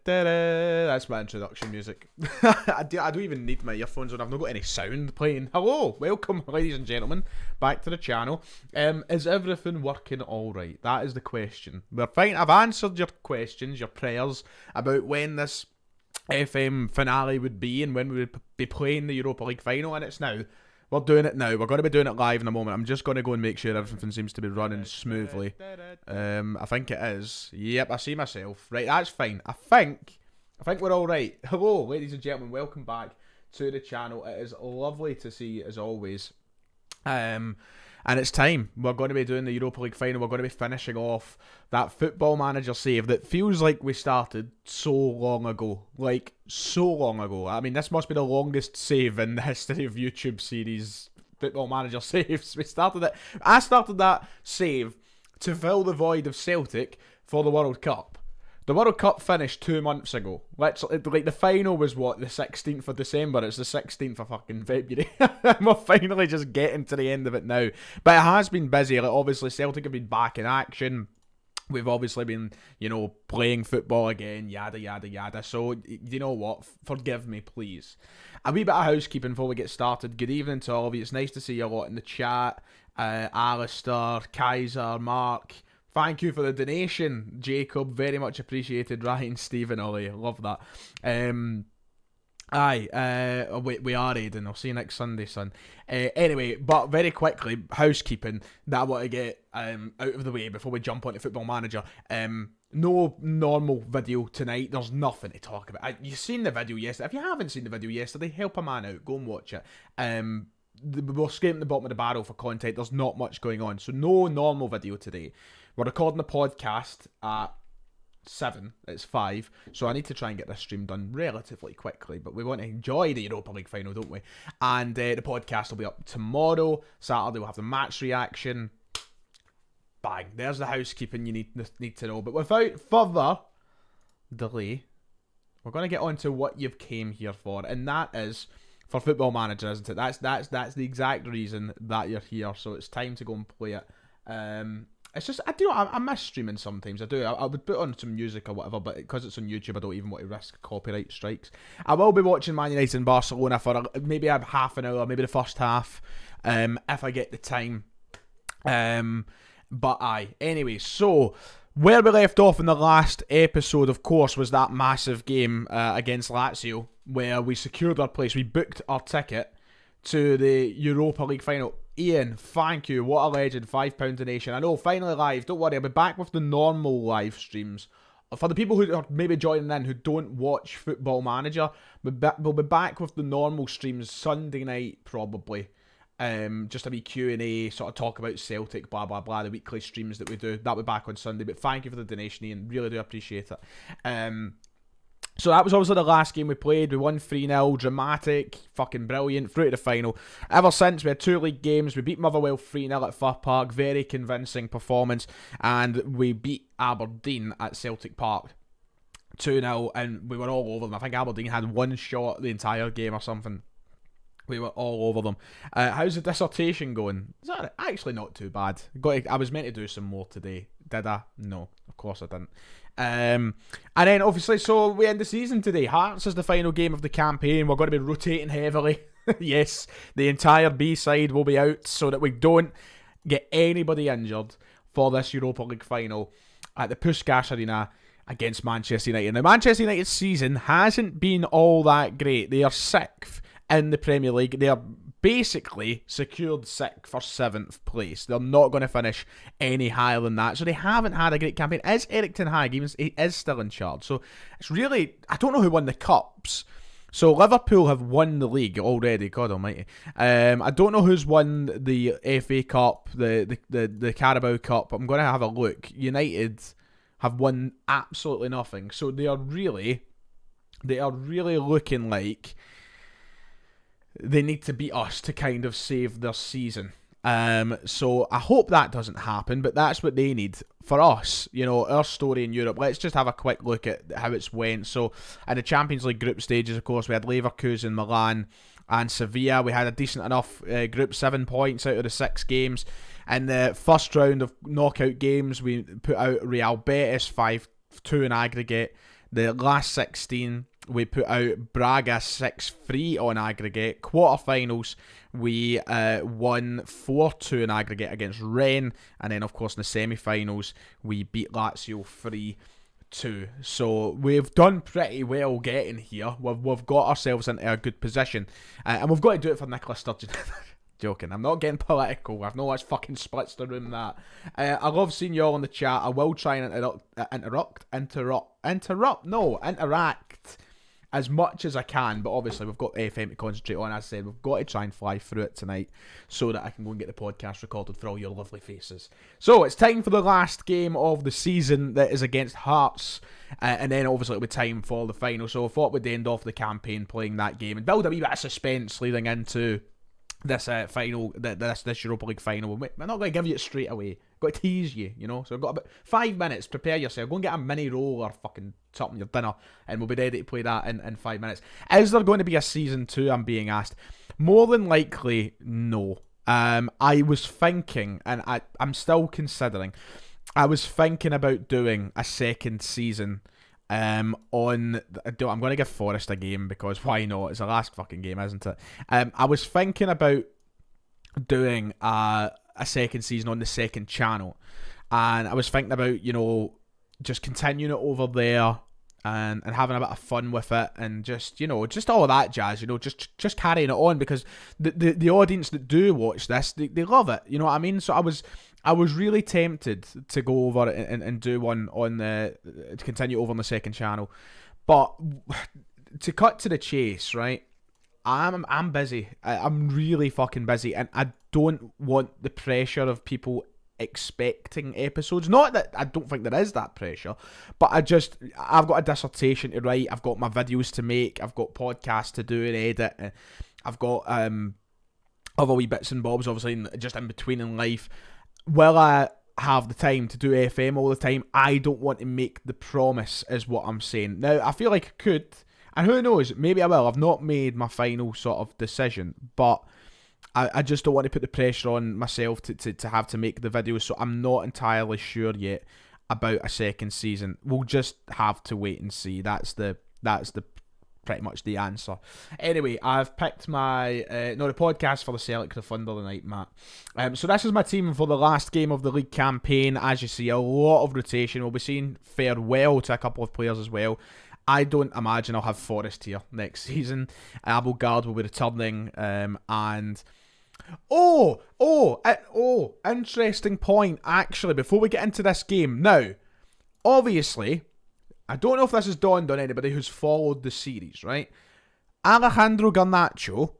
That's my introduction music. I don't even need my earphones on. I've not got any sound playing. Hello, welcome, ladies and gentlemen, back to the channel. Is everything working all right? That is the question. We're fine. I've answered your questions, your prayers about when this FM finale would be and when we would be playing the Europa League final, and it's now. We're doing it now. We're going to be doing it live in a moment. I'm just going to go and make sure everything seems to be running smoothly. I think it is. Yep, I see myself. Right, that's fine. I think we're all right. Hello, ladies and gentlemen. Welcome back to the channel. It is lovely to see you as always. And it's time. We're going to be doing the Europa League final. We're going to be finishing off that Football Manager save that feels like we started so long ago. Like, so long ago. I mean, this must be the longest save in the history of YouTube series Football Manager saves. I started that save to fill the void of Celtic for the World Cup. The World Cup finished 2 months ago. Like, the final was, what, the 16th of December? It's the 16th of fucking February. We're finally just getting to the end of it now. But it has been busy. Like, obviously, Celtic have been back in action. We've obviously been, playing football again, yada, yada, yada. So, you know what? Forgive me, please. A wee bit of housekeeping before we get started. Good evening to all of you. It's nice to see you a lot in the chat. Alistair, Kaiser, Mark... Thank you for the donation, Jacob. Very much appreciated. Ryan, Stephen, Ollie. Love that. We are Aiden. I'll see you next Sunday, son. Anyway, but very quickly, housekeeping that I want to get out of the way before we jump onto Football Manager. No normal video tonight. There's nothing to talk about. You've seen the video yesterday. If you haven't seen the video yesterday, help a man out. Go and watch it. We're scraping the bottom of the barrel for content. There's not much going on. So no normal video today. We're recording the podcast at 7. It's 5. So I need to try and get this stream done relatively quickly. But we want to enjoy the Europa League final, don't we? And the podcast will be up tomorrow. Saturday we'll have the match reaction. Bang. There's the housekeeping you need to know. But without further delay, we're going to get on to what you've came here for. And that is for Football Manager, isn't it? That's the exact reason that you're here. So it's time to go and play it. It's just, I miss streaming sometimes. I do. I would put on some music or whatever, but because it's on YouTube, I don't even want to risk copyright strikes. I will be watching Man United and Barcelona for maybe half an hour, maybe the first half, if I get the time. But anyway, so where we left off in the last episode, of course, was that massive game against Lazio, where we secured our place. We booked our ticket to the Europa League final. Ian, thank you. What a legend. £5 donation. I know, finally live. Don't worry, I'll be back with the normal live streams. For the people who are maybe joining in who don't watch Football Manager, we'll be back with the normal streams Sunday night, probably. Just a wee Q&A, sort of talk about Celtic, blah, blah, blah, the weekly streams that we do. That'll be back on Sunday. But thank you for the donation, Ian. Really do appreciate it. So that was obviously the last game we played. We won 3-0, dramatic, fucking brilliant, through to the final. Ever since, we had 2 league games. We beat Motherwell 3-0 at Fir Park, very convincing performance. And we beat Aberdeen at Celtic Park 2-0, and we were all over them. I think Aberdeen had 1 shot the entire game or something. We were all over them. How's the dissertation going? Is that actually not too bad? I was meant to do some more today. Did I? No, of course I didn't. And then obviously, so we end the season today. Hearts is the final game of the campaign. We're going to be rotating heavily. Yes, the entire B side will be out so that we don't get anybody injured for this Europa League final at the Puskás Arena against Manchester United. Now, Manchester United's season hasn't been all that great. They are 6th in the Premier League. They are basically secured 6th or 7th place. They're not going to finish any higher than that. So they haven't had a great campaign. Is Erik ten Hag, even he is still in charge. So it's really, I don't know who won the cups. So Liverpool have won the league already. God almighty. I don't know who's won the FA Cup, the Carabao Cup. I'm going to have a look. United have won absolutely nothing. So they are really looking like they need to beat us to kind of save their season. So I hope that doesn't happen, but that's what they need. For us, our story in Europe, let's just have a quick look at how it's went. So in the Champions League group stages, of course, we had Leverkusen, Milan and Sevilla. We had a decent enough group, 7 points out of the 6 games. In the first round of knockout games, we put out Real Betis 5-2 in aggregate. The last 16, we put out Braga 6-3 on aggregate. Quarterfinals, we won 4-2 in aggregate against Rennes. And then, of course, in the semi-finals, we beat Lazio 3-2. So we've done pretty well getting here. We've got ourselves into a good position. And we've got to do it for Nicola Sturgeon. Joking, I'm not getting political. I've no much fucking splits the room that. I love seeing you all in the chat. I will try and interact as much as I can, but obviously we've got FM to concentrate on. As I said, we've got to try and fly through it tonight so that I can go and get the podcast recorded for all your lovely faces. So it's time for the last game of the season that is against Hearts, and then obviously it'll be time for the final. So I thought we'd end off the campaign playing that game and build a wee bit of suspense leading into this final, this Europa League final. We're not going to give you it straight away. Got to tease you, you know. So I've got about 5 minutes. Prepare yourself. Go and get a mini roll or fucking something, your dinner, and we'll be ready to play that in 5 minutes. Is there going to be a season 2? I'm being asked. More than likely, no. I was thinking, and I'm still considering. I was thinking about doing a second season. I'm going to give Forest a game because why not? It's the last fucking game, isn't it? I was thinking about doing a second season on the second channel, and I was thinking about, you know, just continuing it over there and having a bit of fun with it, and just, you know, just all of that jazz, you know, just carrying it on, because the audience that do watch this, they love it, you know what I mean? So I was really tempted to go over and do one to continue over on the second channel. But to cut to the chase, right? I'm busy. I'm really fucking busy, and I don't want the pressure of people expecting episodes. Not that I don't think there is that pressure, but I've got a dissertation to write, I've got my videos to make, I've got podcasts to do and edit, I've got other wee bits and bobs, obviously, just in between in life. Will I have the time to do FM all the time? I don't want to make the promise, is what I'm saying. Now, I feel like I could, and who knows, maybe I will. I've not made my final sort of decision, but I just don't want to put the pressure on myself to have to make the videos, so I'm not entirely sure yet about a second season. We'll just have to wait and see. That's the pretty much the answer. Anyway, I've picked my the podcast for the Celtic the Thunder tonight, Matt. So this is my team for the last game of the league campaign. As you see, a lot of rotation. We'll be seeing farewell to a couple of players as well. I don't imagine I'll have Forest here next season. Abelgard will be returning, and interesting point, actually, before we get into this game. Now, obviously, I don't know if this has dawned on anybody who's followed the series, right? Alejandro Garnacho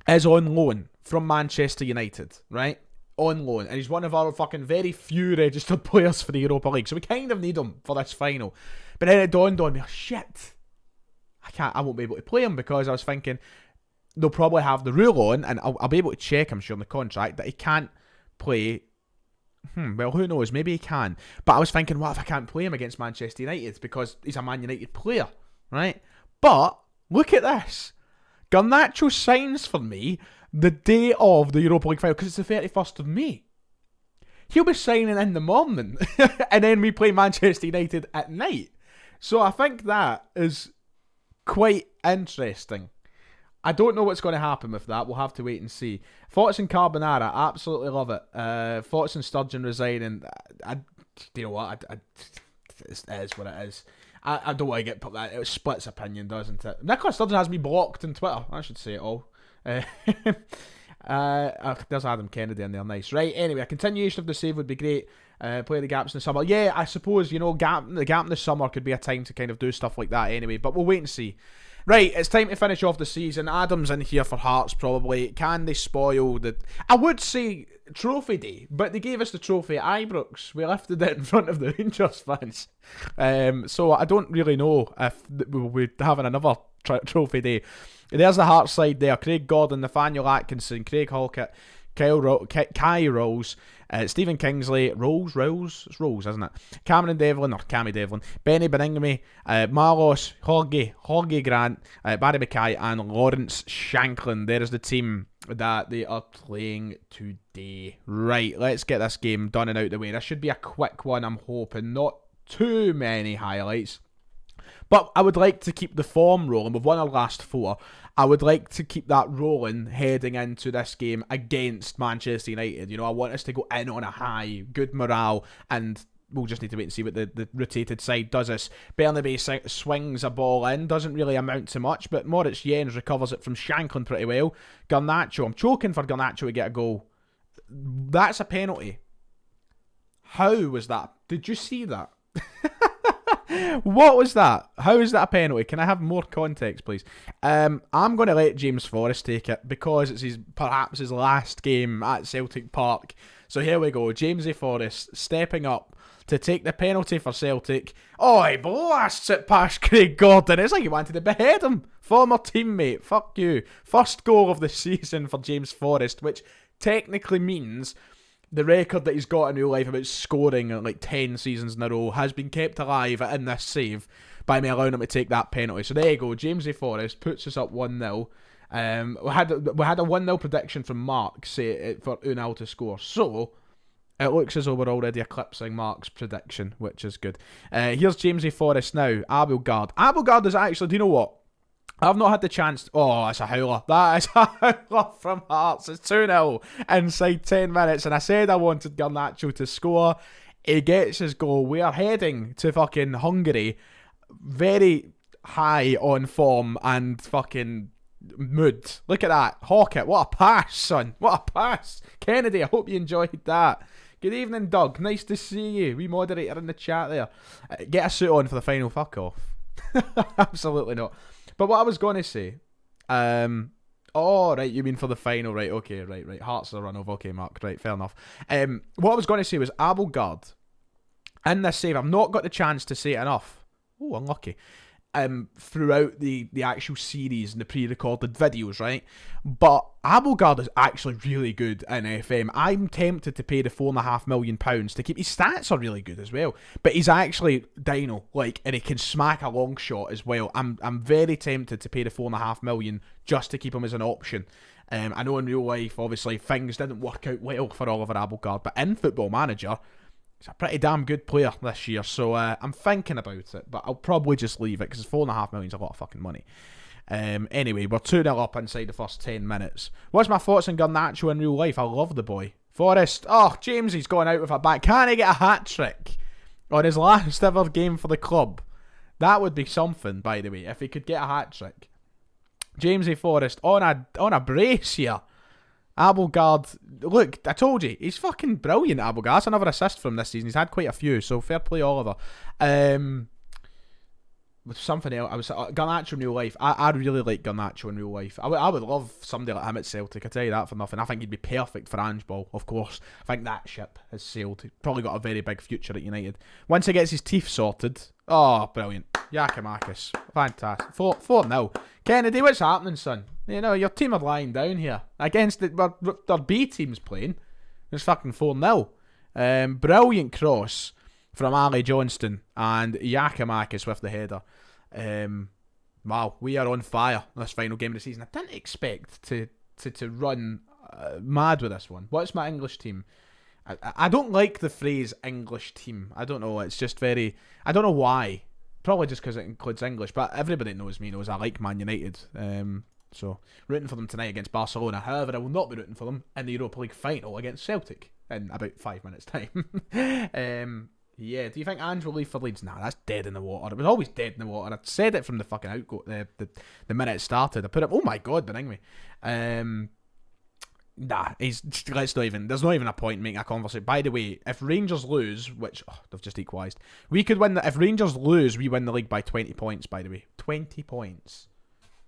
is on loan from Manchester United, right? On loan. And he's one of our fucking very few registered players for the Europa League. So we kind of need him for this final. But then it dawned on me, oh, shit, I won't be able to play him, because I was thinking they'll probably have the rule on, and I'll be able to check, I'm sure, in the contract, that he can't play. Well, who knows? Maybe he can. But I was thinking, what if I can't play him against Manchester United because he's a Man United player, right? But look at this. Garnacho signs for me the day of the Europa League final, because it's the 31st of May. He'll be signing in the morning, and then we play Manchester United at night. So I think that is quite interesting. I don't know what's going to happen with that. We'll have to wait and see. Thoughts on Carbonara? Absolutely love it. Thoughts on Sturgeon resigning? You know what? It is what it is. I don't want to get put that. It splits opinion, doesn't it? Nicola Sturgeon has me blocked on Twitter. I should say it all. There's Adam Kennedy in there. Nice. Right, anyway, a continuation of the save would be great. Play the gaps in the summer. Yeah, I suppose, you know, the gap in the summer could be a time to kind of do stuff like that anyway. But we'll wait and see. Right, it's time to finish off the season. Adam's in here for Hearts, probably. Can they spoil the... I would say trophy day, but they gave us the trophy at Ibrox. We lifted it in front of the Rangers fans. So I don't really know if we'll be having another trophy day. There's the Hearts side there. Craig Gordon, Nathaniel Atkinson, Craig Halkett, Kai Rolls, Stephen Kingsley, Rolls, it's Rolls, isn't it? Cameron Devlin, or Cammy Devlin, Benny Beningame, Marlos, Jorge Grant, Barry Mackay, and Lawrence Shanklin. There is the team that they are playing today. Right, let's get this game done and out the way. This should be a quick one, I'm hoping. Not too many highlights. But I would like to keep the form rolling. We've won our last 4. I would like to keep that rolling heading into this game against Manchester United. You know, I want us to go in on a high, good morale, and we'll just need to wait and see what the rotated side does us. Bernabei swings a ball in, doesn't really amount to much, but Moritz Jens recovers it from Shankland pretty well. Garnacho, I'm choking for Garnacho to get a goal. That's a penalty. How was that? Did you see that? What was that? How is that a penalty? Can I have more context, please? I'm going to let James Forrest take it because it's perhaps his last game at Celtic Park. So here we go. Jamesy Forrest stepping up to take the penalty for Celtic. Oh, he blasts it past Craig Gordon. It's like he wanted to behead him. Former teammate. Fuck you. First goal of the season for James Forrest, which technically means the record that he's got in real life about scoring like 10 seasons in a row has been kept alive in this save by me allowing him to take that penalty. So there you go. Jamesy Forrest puts us up 1-0. We had a 1-0 prediction from Mark for Unal to score. So it looks as though we're already eclipsing Mark's prediction, which is good. Here's Jamesy Forrest now. Abelgard. Abelgard is actually, do you know what? I've not had the chance. Oh, it's a howler. That is a howler from Hearts. It's 2-0 inside 10 minutes. And I said I wanted Garnacho to score. He gets his goal. We are heading to fucking Hungary. Very high on form and fucking mood. Look at that. Hawkett. What a pass, son. What a pass. Kennedy, I hope you enjoyed that. Good evening, Doug. Nice to see you. We moderator in the chat there. Get a suit on for the final. Fuck off. Absolutely not. But what I was going to say, oh, right, you mean for the final, right, okay, right, Hearts are a run-off, okay, Mark, right, fair enough. What I was going to say was Abelgard, in this save, I've not got the chance to say it enough, oh, unlucky, throughout the actual series and the pre-recorded videos, right, but Abelgard is actually really good in FM. I'm tempted to pay the £4.5 million to keep his stats are really good as well, but he's actually dino, like, and he can smack a long shot as well. I'm very tempted to pay the £4.5 million just to keep him as an option. I know in real life, obviously, things didn't work out well for Oliver Abelgard, but in Football Manager, he's a pretty damn good player this year, so I'm thinking about it, but I'll probably just leave it because £4.5 million is a lot of fucking money. Anyway, we're 2-0 up inside the first 10 minutes. What's my thoughts on Garnacho in real life? I love the boy. Forrest, oh, Jamesy's gone out with a back. Can he get a hat-trick on his last ever game for the club? That would be something, by the way, if he could get a hat-trick. Jamesy Forrest on a brace here. Abelgard, look, I told you, he's fucking brilliant, Abelgard. That's another assist from this season. He's had quite a few, so fair play, Oliver. With something else, I was Garnacho in real life. I really like Garnacho in real life. I would love somebody like him at Celtic. I tell you that for nothing. I think he'd be perfect for Ange Ball, of course. I think that ship has sailed. He's probably got a very big future at United. Once he gets his teeth sorted, oh, brilliant. Yakimakis, fantastic. 4-0. Kennedy, what's happening, son? You know, your team are lying down here. Against their B team's playing. It's fucking 4-0. Brilliant cross from Ali Johnston and Yakimakis with the header. Wow, we are on fire this final game of the season. I didn't expect to run mad with this one. What's my English team? I don't like the phrase English team. I don't know. It's just very... I don't know why. Probably just because it includes English. But everybody knows me knows I like Man United. So, rooting for them tonight against Barcelona. However, I will not be rooting for them in the Europa League final against Celtic in about 5 minutes' time. Yeah, do you think Ange will leave for Leeds? Nah, that's dead in the water. It was always dead in the water. I said it from the fucking outgo the minute it started. I put it, oh my god, bring me. Nah, let's not even, there's not even a point in making a conversation. By the way, if Rangers lose, which, they've just equalised, we could win, if Rangers lose, we win the league by 20 points, by the way. 20 points.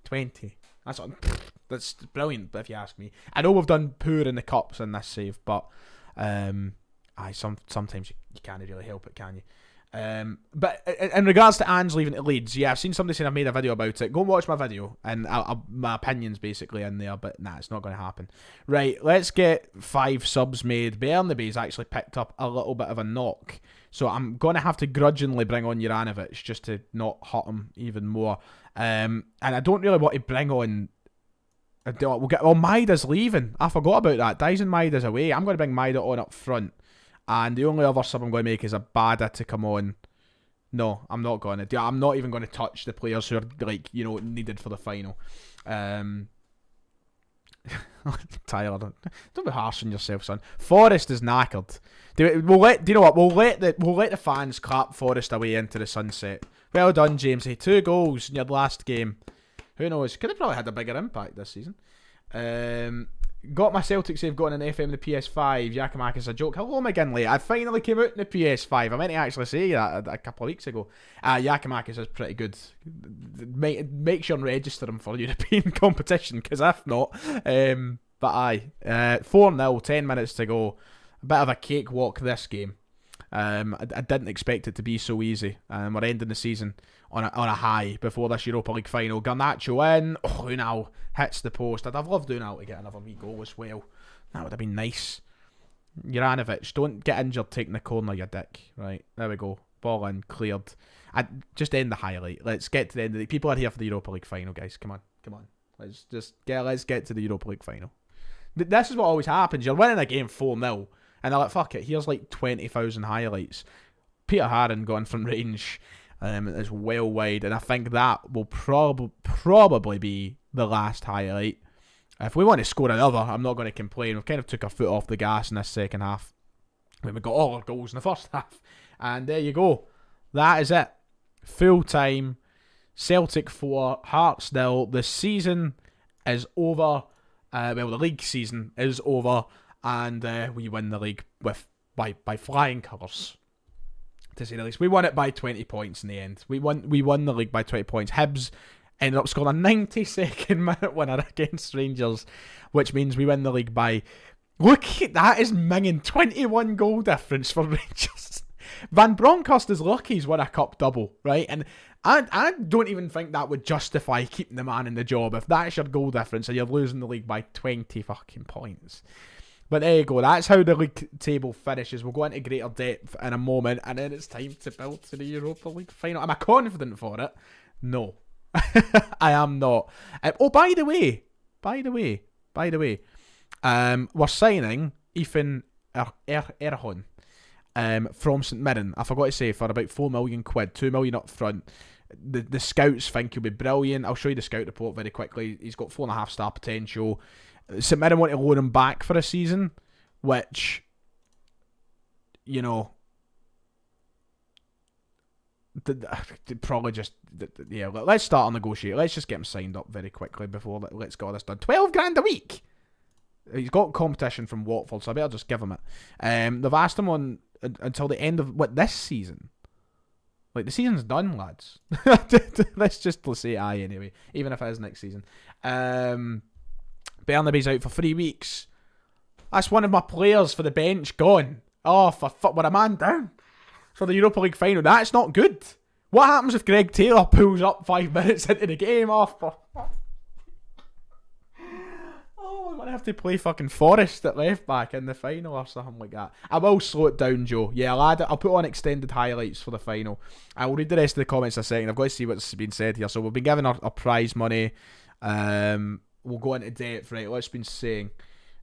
20. That's brilliant, if you ask me. I know we've done poor in the cups in this save, but sometimes you can't really help it, can you? But in regards to Ange leaving to Leeds, yeah, I've seen somebody saying I've made a video about it. Go and watch my video, and my opinion's basically in there, but nah, it's not going to happen. Right, let's get 5 subs made. Bernabei's actually picked up a little bit of a knock, so I'm going to have to grudgingly bring on Juranovic just to not hurt him even more. And I don't really want to bring on... Maida's leaving. I forgot about that. Dyson Maida's away. I'm going to bring Maida on up front. And the only other sub I'm going to make is a Bada to come on No, I'm not going to do. I'm not even going to touch the players who are like needed for the final. Tyler, don't be harsh on yourself, son. Forest is knackered. Do you know what? We'll let the fans clap Forest away into the sunset. Well done, Jamesy. 2 goals in your last game. Who knows? Could have probably had a bigger impact this season. Got my Celtic save going on FM the PS5. Yakimakis a joke. Hello, McGinley. I finally came out in the PS5. I meant to actually say that a couple of weeks ago. Yakimakis is pretty good. Make sure and register him for European competition, because if not, but aye. 4-0, 10 minutes to go. A bit of a cakewalk this game. I didn't expect it to be so easy. We're ending the season on a high before this Europa League final. Garnacho in. Oh, Unal hits the post. I'd have loved Unal to get another wee goal as well. That would have been nice. Juranovic, don't get injured taking the corner, you dick. Right, there we go. Ball in, cleared. Just end the highlight. Let's get to the end of the... People are here for the Europa League final, guys. Come on. Let's get to the Europa League final. This is what always happens. You're winning a game 4-0. And they're like, fuck it, here's like 20,000 highlights. Peter Haran gone from range is well wide, and I think that will probably be the last highlight. If we want to score another, I'm not going to complain. We've kind of took our foot off the gas in this second half. We got all our goals in the first half. And there you go. That is it. Full time. Celtic 4, Hearts 0. The season is over. The league season is over. And we win the league by flying colours, to say the least. We won it by 20 points in the end. We won the league by 20 points. Hibs ended up scoring a 92nd minute winner against Rangers, which means we win the league by... Look at that, is minging 21 goal difference for Rangers. Van Bronckhorst is lucky he's won a cup double, right? And I don't even think that would justify keeping the man in the job if that's your goal difference and you're losing the league by 20 fucking points. But there you go. That's how the league table finishes. We'll go into greater depth in a moment, and then it's time to build to the Europa League final. Am I confident for it? No. I am not. By the way, we're signing Ethan Erhon from St Mirren. I forgot to say, for about £4 million, £2 million up front. The scouts think he'll be brilliant. I'll show you the scout report very quickly. He's got 4.5 star potential. St Mirren want to loan him back for a season, which, probably just, let's start on negotiate. Let's just get him signed up very quickly before let's get all this done. 12 grand a week! He's got competition from Watford, so I better just give him it. They've asked him on until the end of, this season? Like, the season's done, lads. Let's say aye anyway, even if it is next season. Bernaby's out for 3 weeks. That's one of my players for the bench gone. Oh, for fuck, we're a man down for the Europa League final. That's not good. What happens if Greg Taylor pulls up 5 minutes into the game? Oh, I'm going to have to play fucking Forest at left back in the final or something like that. I will slow it down, Joe. Yeah, I'll put on extended highlights for the final. I will read the rest of the comments in a second. I've got to see what's been said here. So we've been given our prize money. We'll go into depth, right? What's been saying?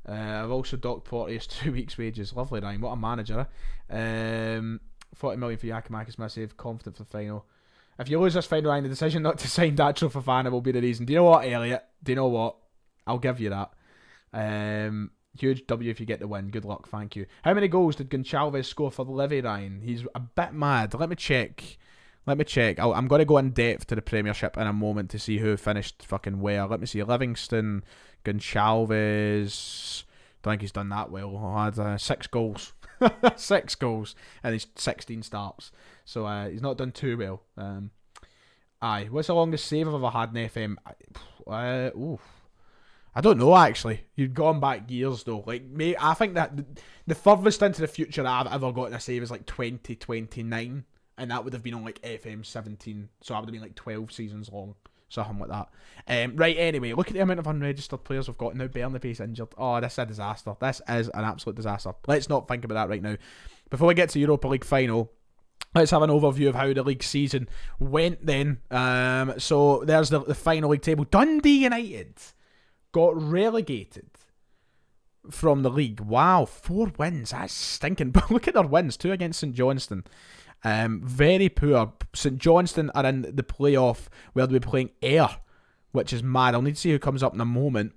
I've also docked Porteous 2 weeks' wages. Lovely, Ryan. What a manager. 40 million for Yakimakis, my save. Confident for the final. If you lose this final, Ryan, the decision not to sign Dacho Fofana will be the reason. Do you know what, Elliot? Do you know what? I'll give you that. Huge W if you get the win. Good luck, thank you. How many goals did Goncalves score for Livy, Ryan? He's a bit mad. Let me check. I'm going to go in depth to the Premiership in a moment to see who finished fucking where. Let me see. Livingston, Goncalves. Don't think he's done that well. I had 6 goals. 6 goals. And he's 16 starts. So he's not done too well. Aye. What's the longest save I've ever had in FM? I don't know, actually. You've gone back years, though. Like, mate, I think that the furthest into the future I've ever got in a save is like 2029. And that would have been on like FM23. So that would have been like 12 seasons long. Something like that. Right, anyway, look at the amount of unregistered players we've got. Now Bernaby's injured. Oh, this is a disaster. This is an absolute disaster. Let's not think about that right now. Before we get to Europa League final, let's have an overview of how the league season went then. So there's the final league table. Dundee United got relegated from the league. Wow, 4 wins. That's stinking. But look at their wins. 2 against St Johnstone. Very poor. St Johnstone are in the playoff where they'll be playing Ayr, which is mad. I'll need to see who comes up in a moment.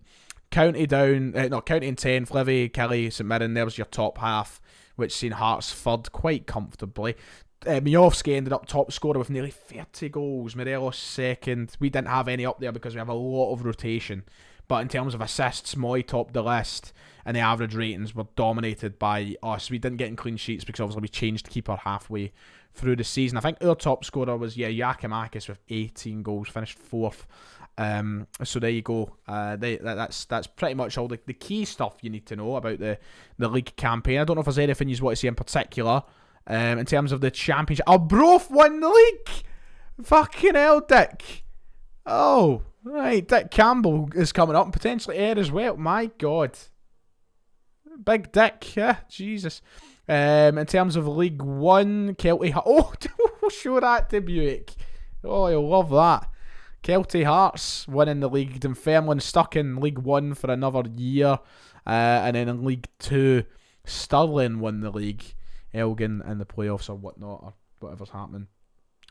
County down, County in 10th, Livy, Kelly, St Mirren, there's your top half, which seen Hearts third quite comfortably. Miovski ended up top scorer with nearly 30 goals. Morelos second. We didn't have any up there because we have a lot of rotation. But in terms of assists, Moy topped the list, and the average ratings were dominated by us. We didn't get in clean sheets because obviously we changed keeper halfway through the season. I think our top scorer was Yakimakis with 18 goals, finished 4th. So there you go. That's pretty much all the key stuff you need to know about the league campaign. I don't know if there's anything you want to see in particular in terms of the championship. Oh, Broth won the league! Fucking hell, Dick. Oh, right. Dick Campbell is coming up and potentially Ayr as well. My God. Big Dick, yeah, Jesus. In terms of League 1, Kelty... Oh, show that to Buick. Oh, you'll love that. Kelty Hearts winning the league. Dunfermline stuck in League 1 for another year. And then in League 2, Stirling won the league. Elgin in the playoffs or whatnot, or whatever's happening.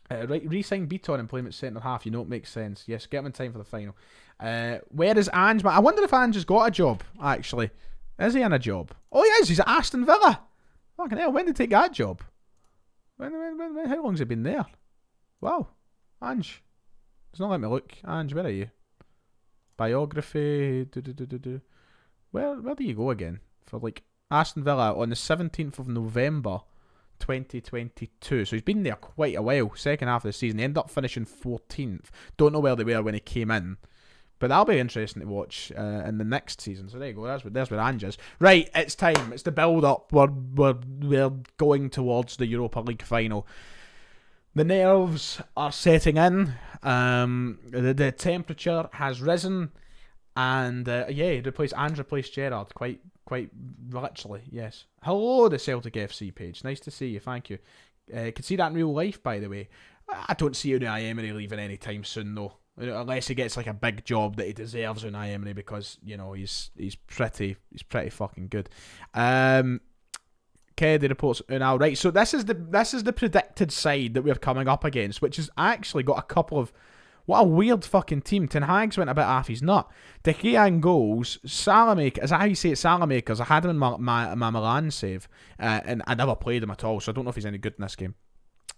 Right, re-sign Beaton and play him at centre half. You know it makes sense. Yes, get him in time for the final. Where is Ange? I wonder if Ange has got a job, actually. Is he in a job? Oh, he is. He's at Aston Villa. Fucking hell, when did he take that job? When, how long's he been there? Wow. Ange. It's not let me look. Ange, where are you? Biography. Where do you go again? For like Aston Villa on the 17th of November 2022. So he's been there quite a while. Second half of the season. He ended up finishing 14th. Don't know where they were when he came in. But that'll be interesting to watch in the next season. So there you go. There's where Ange is. Right, it's time. It's the build-up. We're going towards the Europa League final. The nerves are setting in. The temperature has risen. And Ange replaced Gerrard quite literally, yes. Hello, the Celtic FC page. Nice to see you, thank you. Can see that in real life, by the way. I don't see Unai Emery leaving anytime soon, though. Unless he gets like a big job that he deserves, Unai Emery, because he's pretty fucking good. Kennedy reports now, right? So this is the predicted side that we're coming up against, which has actually got a couple of. What a weird fucking team. Ten Hag's went a bit off his nut. De Gea in goals. Salamakers. Is that how you say it? Salamakers. I had him in my Milan save. And I never played him at all, so I don't know if he's any good in this game.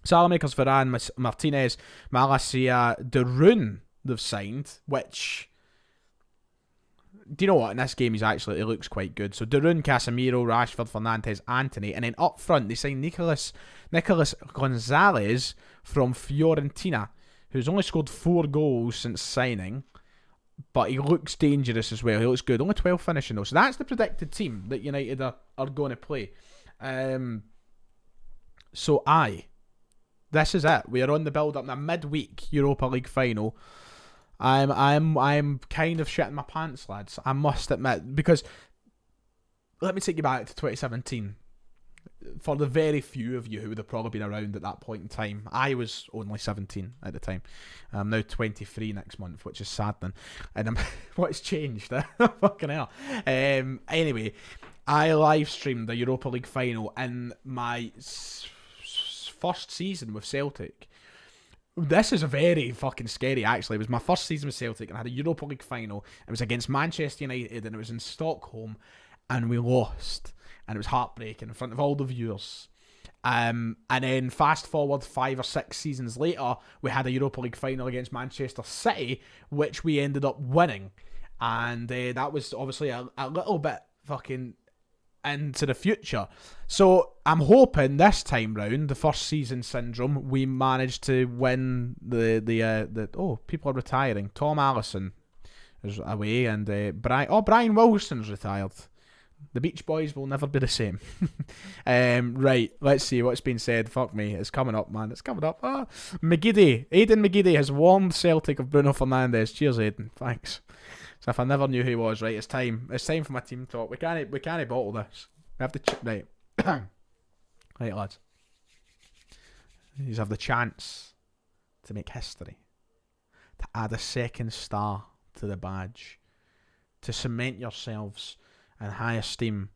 Salamakers, Varane, Martinez, Malacia, De Roon they've signed, which... Do you know what? In this game, he looks quite good. So De Roon, Casemiro, Rashford, Fernandes, Antony. And then up front, they signed Nicolas Gonzalez from Fiorentina, who's only scored 4 goals since signing, but he looks dangerous as well. He looks good. Only 12 finishing though. So that's the predicted team that United are going to play. This is it. We are on the build-up in a midweek Europa League final. I'm kind of shitting my pants, lads. I must admit, because let me take you back to 2017. For the very few of you who would have probably been around at that point in time, I was only 17 at the time. I'm now 23 next month, which is saddening. And what's changed? Fucking hell. Anyway, I live streamed the Europa League final in my first season with Celtic. This is very fucking scary, actually. It was my first season with Celtic, and I had a Europa League final. It was against Manchester United, and it was in Stockholm, and we lost. And it was heartbreaking in front of all the viewers. And then fast forward 5 or 6 seasons later, we had a Europa League final against Manchester City, which we ended up winning. And that was obviously a little bit fucking into the future. So I'm hoping this time round, the first season syndrome, we managed to win the people are retiring. Tom Allison is away, and Brian Wilson's retired. The Beach Boys will never be the same. Right, let's see what's been said. Fuck me, it's coming up, man. It's coming up. Aidan McGeady has warned Celtic of Bruno Fernandes. Cheers, Aidan. Thanks. So if I never knew who he was, right, it's time. It's time for my team talk. We can't bottle this. We have to right. Right, lads. You have the chance to make history, to add a second star to the badge, to cement yourselves in high esteem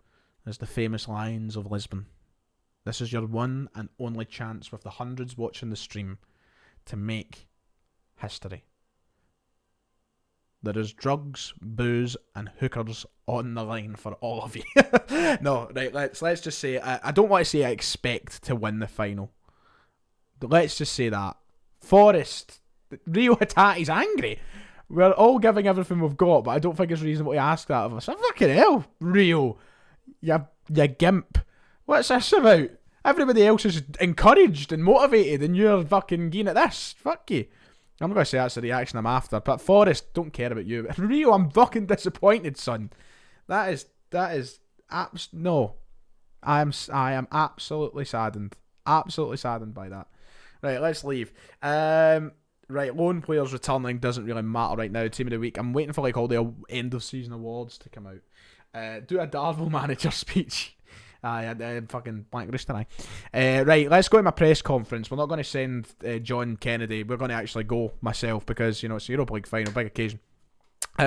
as the famous Lions of Lisbon. This is your one and only chance with the hundreds watching the stream to make history. There is drugs, booze, and hookers on the line for all of you. No, right, let's just say, I don't want to say I expect to win the final. But let's just say that. Forest, Rio Hatati's angry. We're all giving everything we've got, but I don't think it's reasonable to ask that of us. Fucking hell, Rio. You gimp. What's this about? Everybody else is encouraged and motivated, and you're fucking geeing at this. Fuck you. I'm going to say that's the reaction I'm after. But Forrest, don't care about you. Rio, I'm fucking disappointed, son. That is no. I am absolutely saddened. Absolutely saddened by that. Right, let's leave. Right, lone players returning doesn't really matter right now. Team of the week. I'm waiting for all the end of season awards to come out. Do a Darvel manager speech. Fucking blank roost tonight. Right, let's go to my press conference. We're not going to send John Kennedy. We're going to actually go myself because it's a Europa League final, big occasion.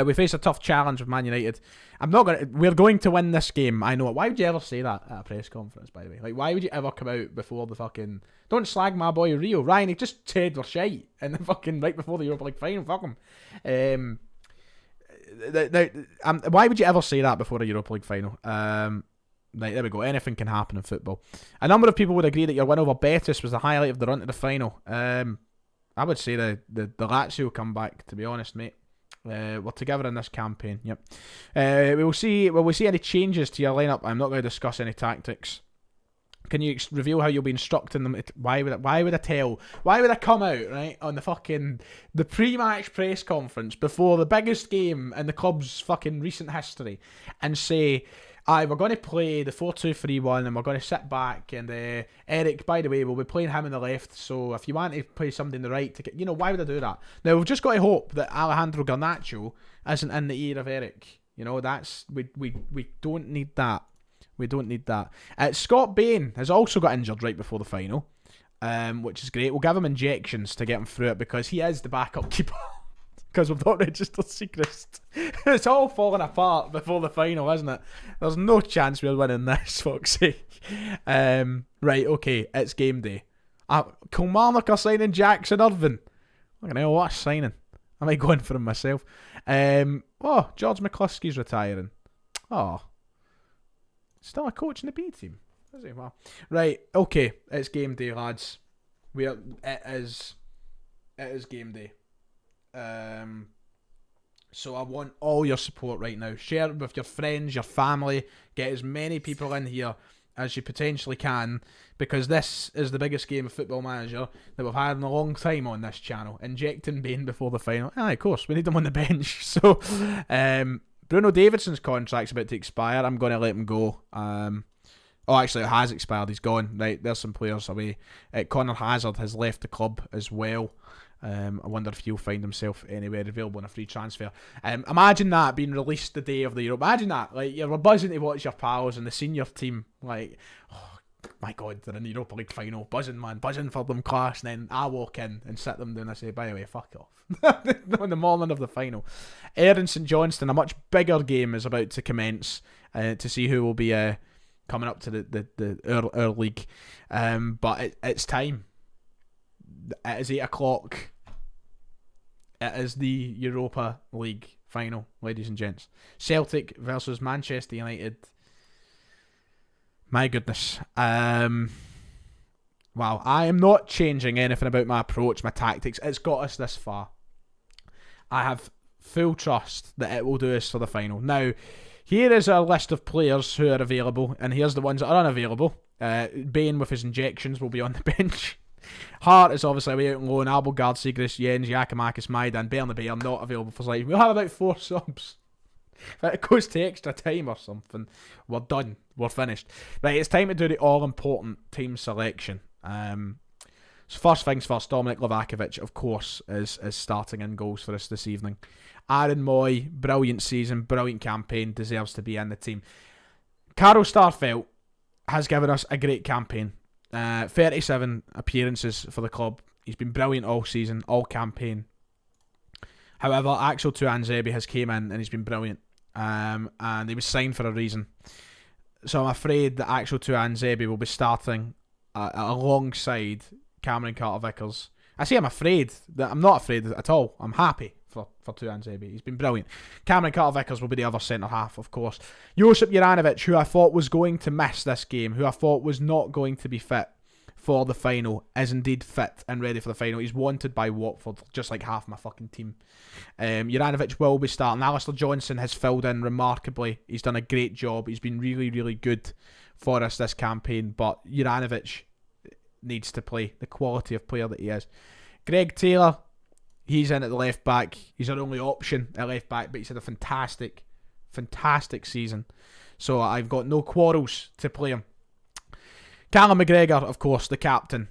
We face a tough challenge with Man United. We're going to win this game. I know it. Why would you ever say that at a press conference? By the way, why would you ever come out before the fucking? Don't slag my boy Rio. Ryan, he just said we're shite, and then fucking right before the Europa League final. Fuck him. Why would you ever say that before a Europa League final? Right, there we go. Anything can happen in football. A number of people would agree that your win over Betis was the highlight of the run to the final. I would say the Lazio comeback, to be honest, mate. We're together in this campaign. Yep. Will we see any changes to your lineup? I'm not going to discuss any tactics. Can you reveal how you'll be instructing them? Why would I come out right on the pre-match press conference before the biggest game in the club's fucking recent history and say, we're going to play the 4-2-3-1 and we're going to sit back and Eric, by the way, we'll be playing him on the left, so if you want to play somebody in the right, why would I do that? Now, we've just got to hope that Alejandro Garnacho isn't in the ear of Eric. We don't need that. We don't need that. Scott Bain has also got injured right before the final, which is great. We'll give him injections to get him through it because he is the backup keeper. Because we've not registered secrets. It's all falling apart before the final, isn't it? There's no chance we're winning this, fuck's sake. Right, okay, it's game day. Kilmarnock are signing Jackson Irvine. Fucking hell, what a signing. I might go in for him myself. George McCluskey's retiring. Still a coach in the B team. Is he? Well, right, okay, it's game day, lads. It is game day. So I want all your support right now. Share it with your friends, your family. Get as many people in here as you potentially can, because this is the biggest game of Football Manager that we've had in a long time on this channel. Injecting Bain before the final. Of course, we need him on the bench. So, Bruno Davidson's contract's about to expire. I'm going to let him go. Actually, it has expired. He's gone. Right, there's some players away. Connor Hazard has left the club as well. I wonder if he'll find himself anywhere available on a free transfer. Imagine that being released the day of the Euro. Imagine that, you're buzzing to watch your pals and the senior team, oh my god, they're in the Europa League final, buzzing for them class, and then I walk in and sit them down and I say, by the way, fuck off. On the morning of the final. Ayr St Johnstone, a much bigger game is about to commence to see who will be coming up to our league. But it's time. It is 8 o'clock. It is the Europa League final, ladies and gents. Celtic versus Manchester United. My goodness. Wow, I am not changing anything about my approach, my tactics. It's got us this far. I have full trust that it will do us for the final. Now, here is a list of players who are available, and here's the ones that are unavailable. Bain with his injections will be on the bench. Hart is obviously away out on loan. Abelgard, Sigris, Jens, Yakimakis, Maidan, Bernabé are not available for selection. We'll have about 4 subs. If it goes to extra time or something, we're done. We're finished. Right, it's time to do the all-important team selection. So first things first, Dominic Livakovic, of course, is starting in goals for us this evening. Aaron Moy, brilliant season, brilliant campaign, deserves to be in the team. Carl Starfelt has given us a great campaign. 37 appearances for the club. He's been brilliant all season, all campaign. However, Axel Tuanzebe has came in and he's been brilliant. And he was signed for a reason. So I'm afraid that actual Tuanzebe will be starting alongside Cameron Carter-Vickers. I say I'm afraid. I'm not afraid at all. I'm happy for Tuanzebe. He's been brilliant. Cameron Carter-Vickers will be the other centre-half, of course. Josip Juranovic, who I thought was going to miss this game, who I thought was not going to be fit for the final, is indeed fit and ready for the final. He's wanted by Watford, just like half my fucking team. Juranovic will be starting. Alistair Johnson has filled in remarkably. He's done a great job. He's been really, really good for us this campaign, but Juranovic needs to play, the quality of player that he is. Greg Taylor, he's in at the left back. He's our only option at left back, but he's had a fantastic season. So I've got no quarrels to play him. Callum McGregor, of course, the captain.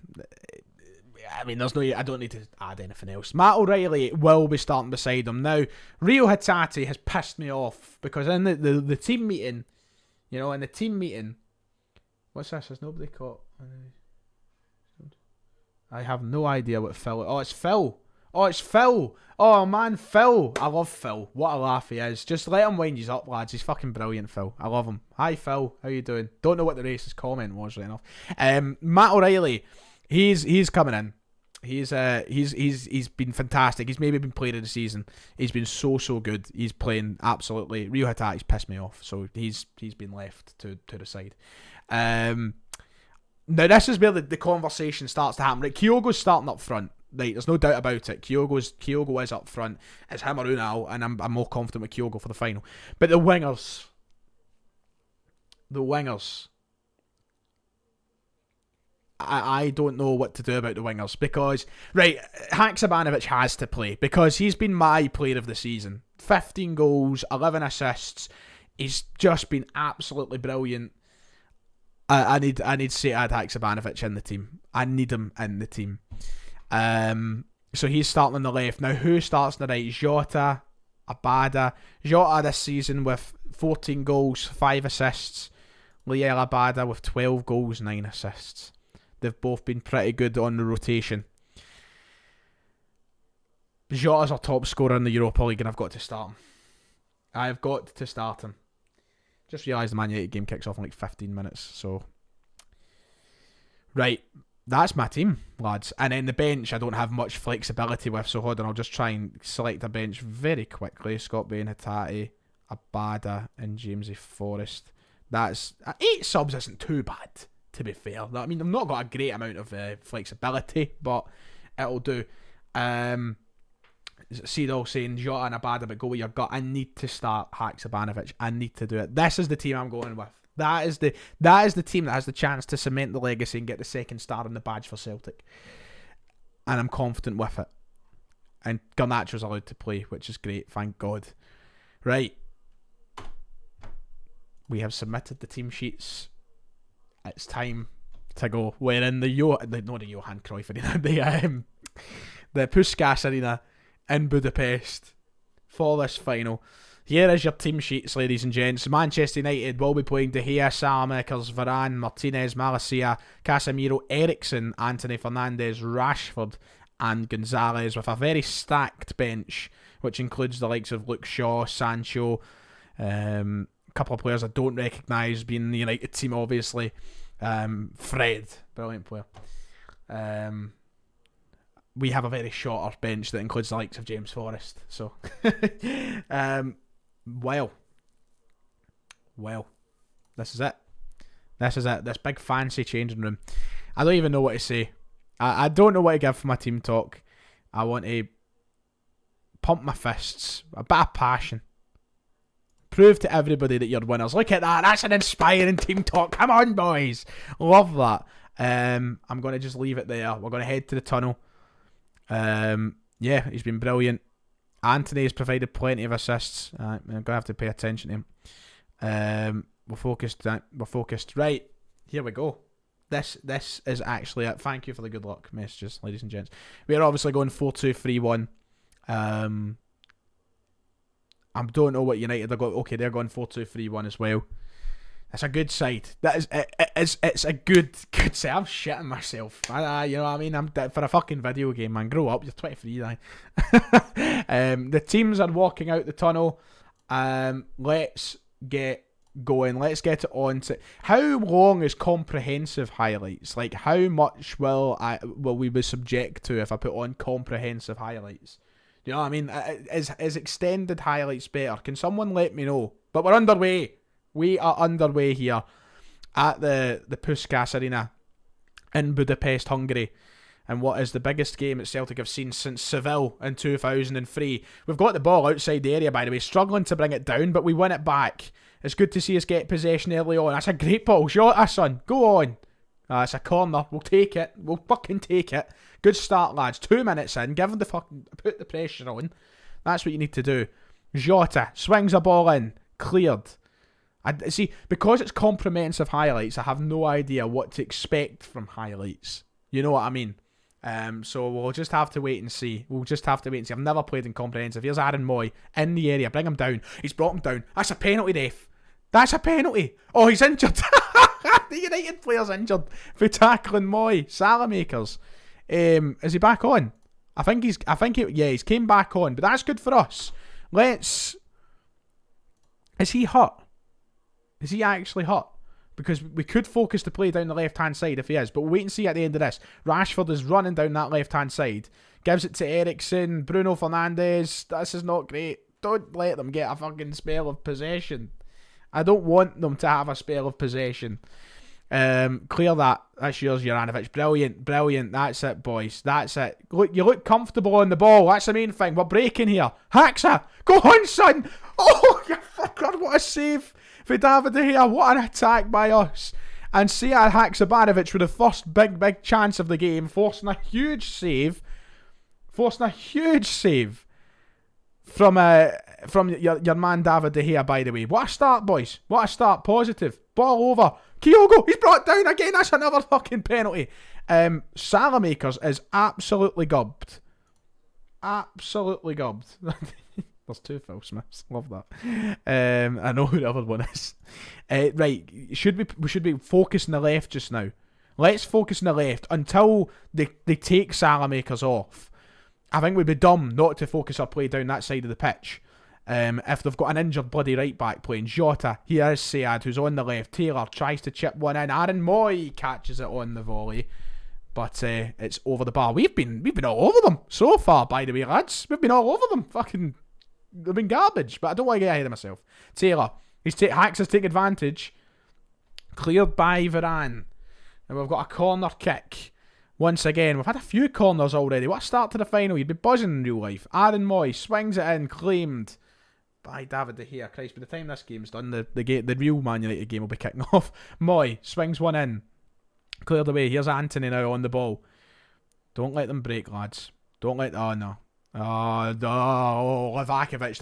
I mean, I don't need to add anything else. Matt O'Reilly will be starting beside him. Now, Rio Hatate has pissed me off because in the team meeting, in the team meeting, what's this? Has nobody caught? I have no idea what Phil... Oh, it's Phil. Oh, man, Phil. I love Phil. What a laugh he is. Just let him wind you up, lads. He's fucking brilliant, Phil. I love him. Hi, Phil. How you doing? Don't know what the racist comment was right enough. Matt O'Reilly, he's coming in. He's been fantastic. He's maybe been player of the season. He's been so good. He's playing absolutely... Rio Hatate's pissed me off, so he's been left to the side. Now, this is where the conversation starts to happen. Right, Kyogo's starting up front. Right, there's no doubt about it. Kyogo is up front. It's him or Unal, and I'm more confident with Kyogo for the final. But the wingers. I don't know what to do about the wingers because, right, Haksabanovic has to play because he's been my player of the season. 15 goals, 11 assists. He's just been absolutely brilliant. I need Sead Haksabanovic in the team. I need him in the team. So he's starting on the left. Now, who starts on the right? Jota, Abada. Jota this season with 14 goals, 5 assists. Liel Abada with 12 goals, 9 assists. They've both been pretty good on the rotation. Jota's our top scorer in the Europa League and I've got to start him. Just realised the Man United game kicks off in like 15 minutes. So, right. That's my team, lads. And then the bench, I don't have much flexibility with, so hold on, I'll just try and select a bench very quickly. Scott Bain, Hatate, Abada, and Jamesy Forrest. That's 8 subs isn't too bad, to be fair. I mean, I've not got a great amount of flexibility, but it'll do. Cedal saying Jota and Abada, but go with your gut. I need to start Haksabanovic. I need to do it. This is the team I'm going with. That is the team that has the chance to cement the legacy and get the second star on the badge for Celtic. And I'm confident with it. And Garnacho's allowed to play, which is great, thank God. Right. We have submitted the team sheets. It's time to go. We're in the Johan Cruyff Arena, the Puskás Arena in Budapest for this final. Here is your team sheets, ladies and gents. Manchester United will be playing De Gea, Salamakers, Varane, Martinez, Malacia, Casemiro, Eriksen, Anthony Fernandes, Rashford and Gonzalez, with a very stacked bench, which includes the likes of Luke Shaw, Sancho, a couple of players I don't recognise being in the United team, obviously. Fred, brilliant player. We have a very shorter bench that includes the likes of James Forrest. So, Well, this is it. This big fancy changing room. I don't even know what to say. I don't know what to give for my team talk. I want to pump my fists. A bit of passion. Prove to everybody that you're winners. Look at that. That's an inspiring team talk. Come on, boys. Love that. I'm going to just leave it there. We're going to head to the tunnel. Yeah, he's been brilliant. Anthony has provided plenty of assists. I'm going to have to pay attention to him. We're focused. Right, here we go. This is actually it. Thank you for the good luck messages, ladies and gents. We are obviously going 4-2-3-1. I don't know what United are going. Okay, they're going 4-2-3-1 as well. It's a good side. It's a good side. I'm shitting myself. You know what I mean? For a fucking video game, man. Grow up. You're 23 now. The teams are walking out the tunnel. Let's get going. Let's get it on to how long is comprehensive highlights? Like, how much will we be subject to if I put on comprehensive highlights? You know what I mean? Is extended highlights better? Can someone let me know? But we're underway. We are underway here at the Puskás Arena in Budapest, Hungary. And what is the biggest game that Celtic have seen since Seville in 2003. We've got the ball outside the area, by the way, struggling to bring it down, but we win it back. It's good to see us get possession early on. That's a great ball. Shot us, son. Go on. It's a corner. We'll take it. We'll fucking take it. Good start, lads. 2 minutes in. Give them put the pressure on. That's what you need to do. Jota swings a ball in. Cleared. See, because it's comprehensive highlights, I have no idea what to expect from highlights. You know what I mean? So we'll just have to wait and see. I've never played in comprehensive. Here's Aaron Moy in the area. Bring him down. He's brought him down. That's a penalty, ref. That's a penalty. Oh, he's injured. The United player's injured for tackling Moy. Salamakers. Is he back on? He's came back on, but that's good for us. Is he hurt? Is he actually hurt? Because we could focus the play down the left-hand side if he is. But we'll wait and see at the end of this. Rashford is running down that left-hand side. Gives it to Eriksen. Bruno Fernandes. This is not great. Don't let them get a fucking spell of possession. I don't want them to have a spell of possession. Clear that. That's yours, Juranovic. Brilliant. That's it, boys. That's it. Look, you look comfortable on the ball. That's the main thing. We're breaking here. Haxa. Go on, son. Oh, you fucker. What a save for David De Gea. What an attack by us. And Sead Haksabanovic with the first big chance of the game, forcing a huge save from your man David De Gea, by the way. What a start, boys. What a start. Positive. Ball over. Kyogo. He's brought down again. That's another fucking penalty. Salamakers is absolutely gubbed. Absolutely gubbed. There's 2 Phil Smiths. Love that. I know who the other one is. Right. We should be focusing the left just now. Let's focus on the left until they take Salamakers off. I think we'd be dumb not to focus our play down that side of the pitch. If they've got an injured bloody right back playing. Jota, here is Sead, who's on the left. Taylor tries to chip one in. Aaron Moy catches it on the volley, but it's over the bar. We've been all over them so far, by the way, lads. We've been all over them. Fucking, they've been garbage. But I don't want to get ahead of myself. Taylor, Hacks has taken advantage. Cleared by Varane, and we've got a corner kick. Once again, we've had a few corners already. What a start to the final. You'd be buzzing in real life. Aaron Moy swings it in, claimed by David De Gea. Christ, by the time this game's done, the real Man United game will be kicking off. Moy swings one in. Cleared away. Here's Anthony now on the ball. Don't let them break, lads. Don't let... Oh, no. Oh, Livakovic.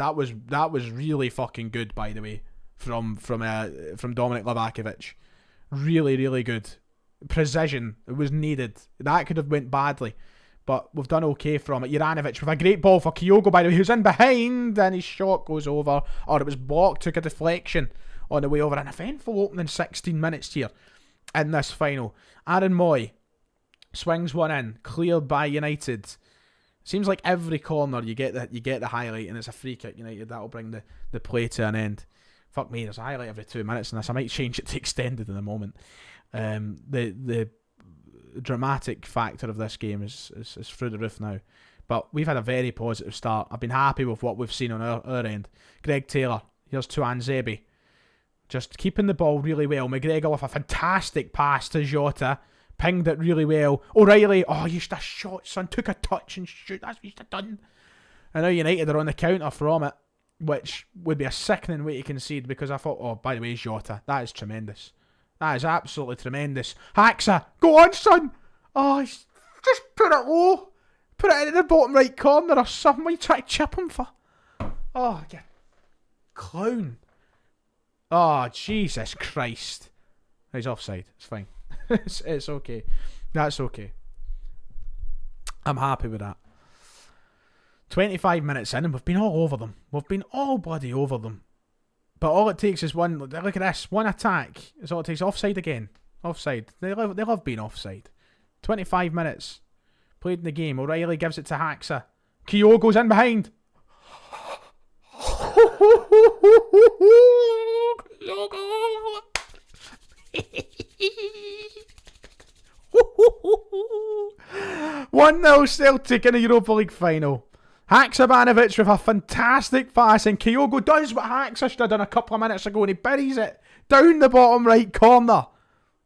That was really fucking good, by the way, from Dominic Livakovic. Really, really good. Precision. It was needed. That could have went badly, but we've done okay from it. Juranovic with a great ball for Kyogo, by the way, who's in behind, and his shot goes over, or it was blocked, took a deflection on the way over. An eventful opening 16 minutes here in this final. Aaron Moy swings one in, cleared by United. Seems like every corner you get the highlight, and it's a free kick. United, that'll bring the play to an end. Fuck me, there's a highlight every 2 minutes in this. I might change it to extended in a moment. The dramatic factor of this game is through the roof now, but we've had a very positive start. I've been happy with what we've seen on our end. Greg Taylor, here's Tuan Zebi, just keeping the ball really well. McGregor with a fantastic pass to Jota, pinged it really well. O'Reilly, you should have shot, son, took a touch and shoot, that's what you should have done. And now United are on the counter from it, which would be a sickening way to concede, because I thought, by the way, Jota, that is tremendous. That is absolutely tremendous. Haxa, go on, son. Just put it low. Put it in the bottom right corner or something. What are you trying to chip him for? Oh, you clown. Oh, Jesus Christ. He's offside. It's fine. it's okay. That's okay. I'm happy with that. 25 minutes in and we've been all over them. We've been all bloody over them. But all it takes is one... Look at this. One attack is all it takes. Offside again. Offside. They love being offside. 25 minutes. Played in the game. O'Reilly gives it to Haxa. Kyogo's in behind. Kyogo. 1-0 Celtic in the Europa League final. Haksabanovic with a fantastic pass, and Kyogo does what Haxa should have done a couple of minutes ago, and he buries it down the bottom right corner.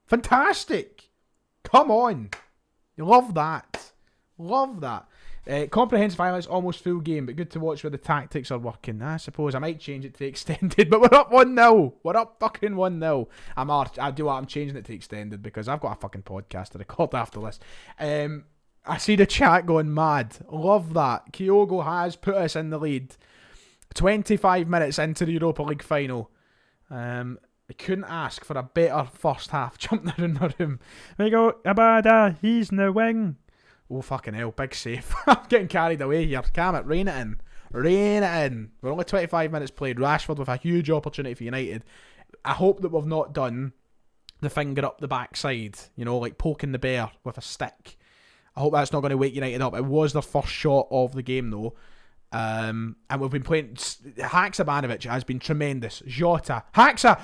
Fantastic. Come on. Love that. Love that. Comprehensive highlights, almost full game, but good to watch where the tactics are working. I suppose I might change it to extended, but we're up 1-0. We're up fucking 1-0. I'm changing it to extended because I've got a fucking podcast to record after this. I see the chat going mad. Love that. Kyogo has put us in the lead. 25 minutes into the Europa League final. I couldn't ask for a better first half. Jumping around the room. We go, Abada, he's in the wing. Oh, fucking hell, big save. I'm getting carried away here. Calm it, rein it in. Rein it in. We're only 25 minutes played. Rashford with a huge opportunity for United. I hope that we've not done the finger up the backside. You know, like poking the bear with a stick. I hope that's not going to wake United up. It was their first shot of the game, though. And we've been playing... Haksabanovic has been tremendous. Jota. Haxa!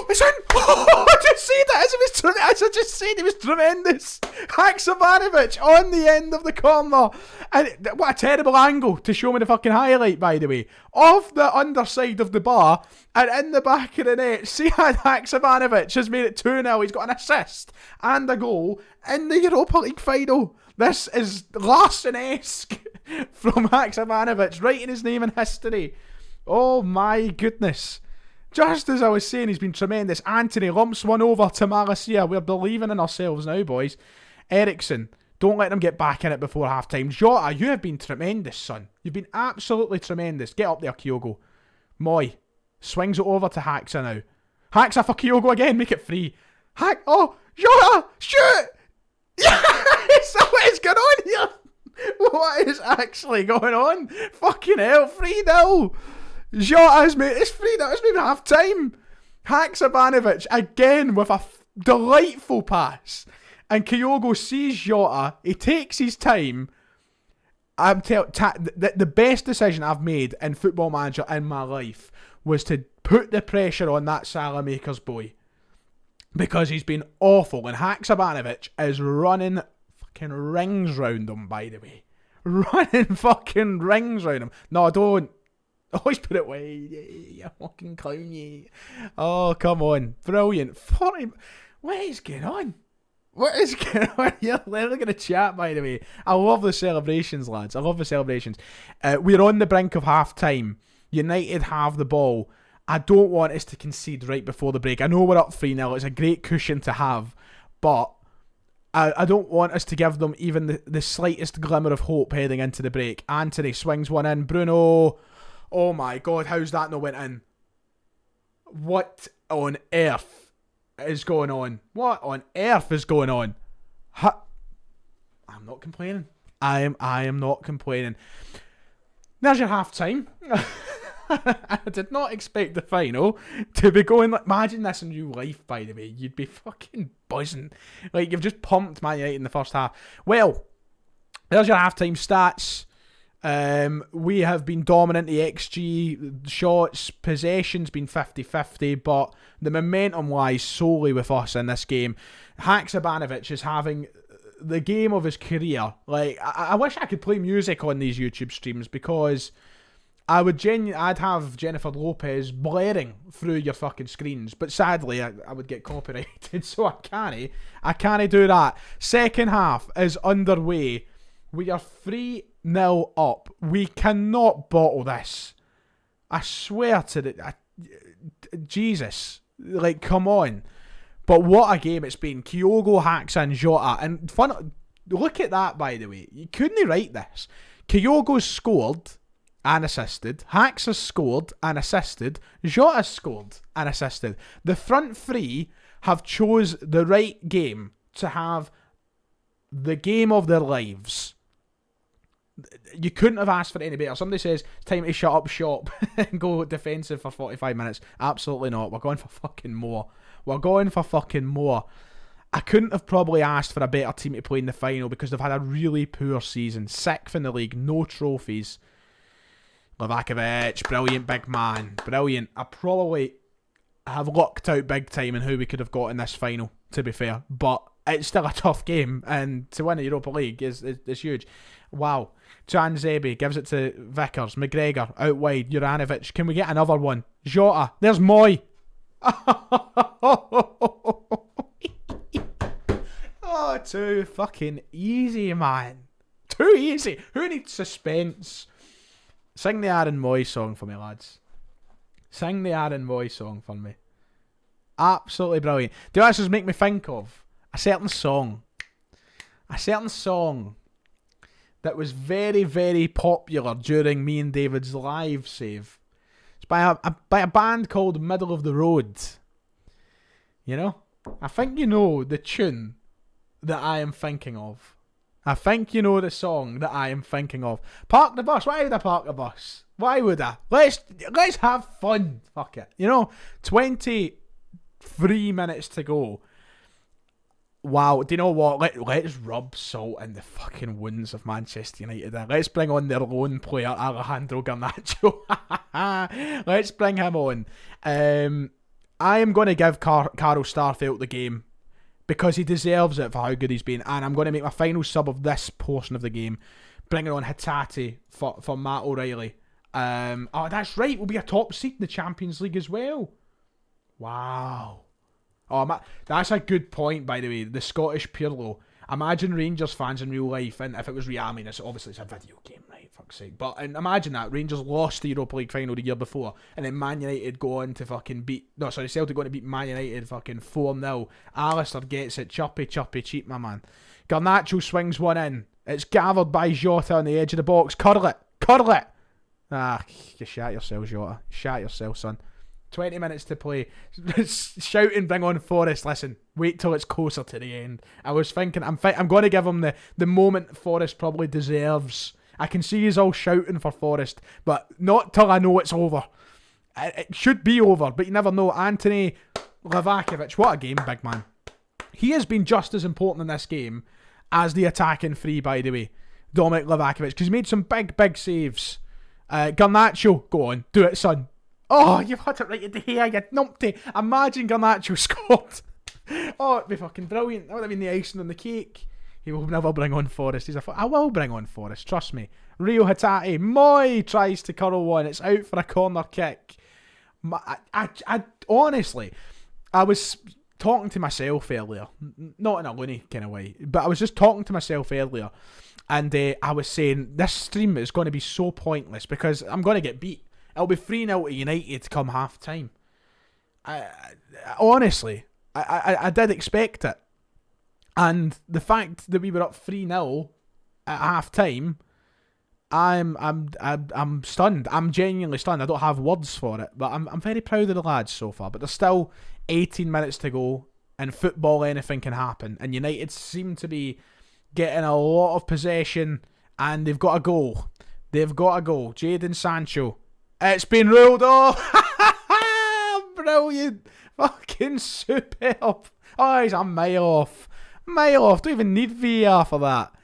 It's in! I just said it as I just said, it was tremendous. Haksabanovic on the end of the corner. And what a terrible angle to show me the fucking highlight, by the way. Off the underside of the bar and in the back of the net, Sead Haksabanovic has made it 2-0. He's got an assist and a goal in the Europa League final. This is Larson-esque from Haksabanovic, writing his name in history. Oh my goodness. Just as I was saying, he's been tremendous. Anthony lumps one over to Malacia. We're believing in ourselves now, boys. Ericsson, don't let them get back in it before half-time. Jota, you have been tremendous, son. You've been absolutely tremendous. Get up there, Kyogo. Moy swings it over to Haxa now. Haxa for Kyogo again, make it free. Oh, Jota, shoot! Yes! What is going on here? What is actually going on? Fucking hell, 3-0. Jota's made it's 3-0. It's maybe half time. Haksabanovic again with a delightful pass. And Kyogo sees Jota. He takes his time. I'm the best decision I've made in Football Manager in my life was to put the pressure on that Salamaker's boy. Because he's been awful. And Haksabanovic is running fucking rings round him, by the way. Running fucking rings round him. No, don't. Always put it away. You fucking clown, you. Oh, come on. Brilliant. 40. What is going on? What is going on here? Look at the chat, by the way. I love the celebrations, lads. I love the celebrations. We're on the brink of half-time. United have the ball. I don't want us to concede right before the break. I know we're up 3-0. It's a great cushion to have. But I don't want us to give them even the slightest glimmer of hope heading into the break. Anthony swings one in. Bruno. Oh my God, how's that not went in? What on earth is going on? What on earth is going on? I'm not complaining. I am not complaining. There's your half time. I did not expect the final to be going like, imagine this in real life, by the way. You'd be fucking buzzing. Like, you've just pumped Man United in the first half. Well, there's your half-time stats. We have been dominant. The XG, shots, possession's been 50-50, but the momentum lies solely with us in this game. Haksabanovic is having the game of his career. Like, I wish I could play music on these YouTube streams because I'd have Jennifer Lopez blaring through your fucking screens, but sadly I would get copyrighted, so I can't do that. Second half is underway. We are 3-0 up. We cannot bottle this. I swear to the... Jesus. Like, come on. But what a game it's been. Kyogo, Haxa and Jota. And fun... Look at that, by the way. You couldn't write this. Kyogo's scored and assisted. Haxa's scored and assisted. Jota's scored and assisted. The front three have chose the right game to have the game of their lives. You couldn't have asked for any better. Somebody says, time to shut up shop and go defensive for 45 minutes. Absolutely not. We're going for fucking more. We're going for fucking more. I couldn't have probably asked for a better team to play in the final because they've had a really poor season. 6th in the league, no trophies. Livakovic, brilliant big man. Brilliant. I probably have lucked out big time in who we could have got in this final, to be fair. But it's still a tough game, and to win the Europa League is huge. Wow. Janzebi gives it to Vickers. McGregor out wide. Juranovic. Can we get another one? Jota. There's Moy. Oh, too fucking easy, man. Too easy. Who needs suspense? Sing the Aaron Moy song for me, lads. Sing the Aaron Moy song for me. Absolutely brilliant. Do you know what this does make me think of? A certain song. A certain song that was very, very popular during me and David's live save. It's by a band called Middle of the Road. You know? I think you know the tune that I am thinking of. I think you know the song that I am thinking of. Park the bus. Why would I park the bus? Why would I? Let's have fun. Fuck it. You know, 23 minutes to go. Wow, do you know what? Let's rub salt in the fucking wounds of Manchester United. Let's bring on their lone player, Alejandro Garnacho. Let's bring him on. I am going to give Carl Starfelt the game because he deserves it for how good he's been. And I'm going to make my final sub of this portion of the game, bringing on Hatate for Matt O'Reilly. Oh, that's right. We'll be a top seed in the Champions League as well. Wow. Oh, that's a good point, by the way. The Scottish Pirlo. Imagine Rangers fans in real life, and if it was real, I mean, it's a video game, right? Fuck's sake. But and imagine that Rangers lost the Europa League final the year before, and then Man United go on to fucking Celtic going to beat Man United fucking 4-0. Alistair gets it, chirpy cheap, my man. Garnacho swings one in. It's gathered by Jota on the edge of the box. Curl it. Ah, you shat yourself, Jota. Shat yourself, son. 20 minutes to play. Shouting, bring on Forrest. Listen, wait till it's closer to the end. I was thinking, I'm going to give him the moment Forrest probably deserves. I can see he's all shouting for Forrest, but not till I know it's over. It should be over, but you never know. Anthony Livakovic, what a game, big man. He has been just as important in this game as the attacking three, by the way. Dominic Livakovic, because he made some big saves. Garnacho, go on, do it, son. Oh, you've had it right in the hair, you numpty. Imagine Garnacho scored. Oh, it'd be fucking brilliant. That would have been the icing on the cake. He will never bring on Forrest. I will bring on Forrest, trust me. Rio Hatate. Moy tries to curl one. It's out for a corner kick. I honestly, I was talking to myself earlier. Not in a loony kind of way, but I was just talking to myself earlier. And I was saying, this stream is going to be so pointless because I'm going to get beat. It'll be 3-0 to United come half time. Honestly, I did expect it. And the fact that we were up 3-0 at half time, I'm stunned. I'm genuinely stunned. I don't have words for it, but I'm very proud of the lads so far. But there's still 18 minutes to go. In football, anything can happen. And United seem to be getting a lot of possession, and they've got a goal. Jadon Sancho. It's been ruled off. Brilliant. Fucking superb. Oh, he's a mile off. Don't even need VAR for that.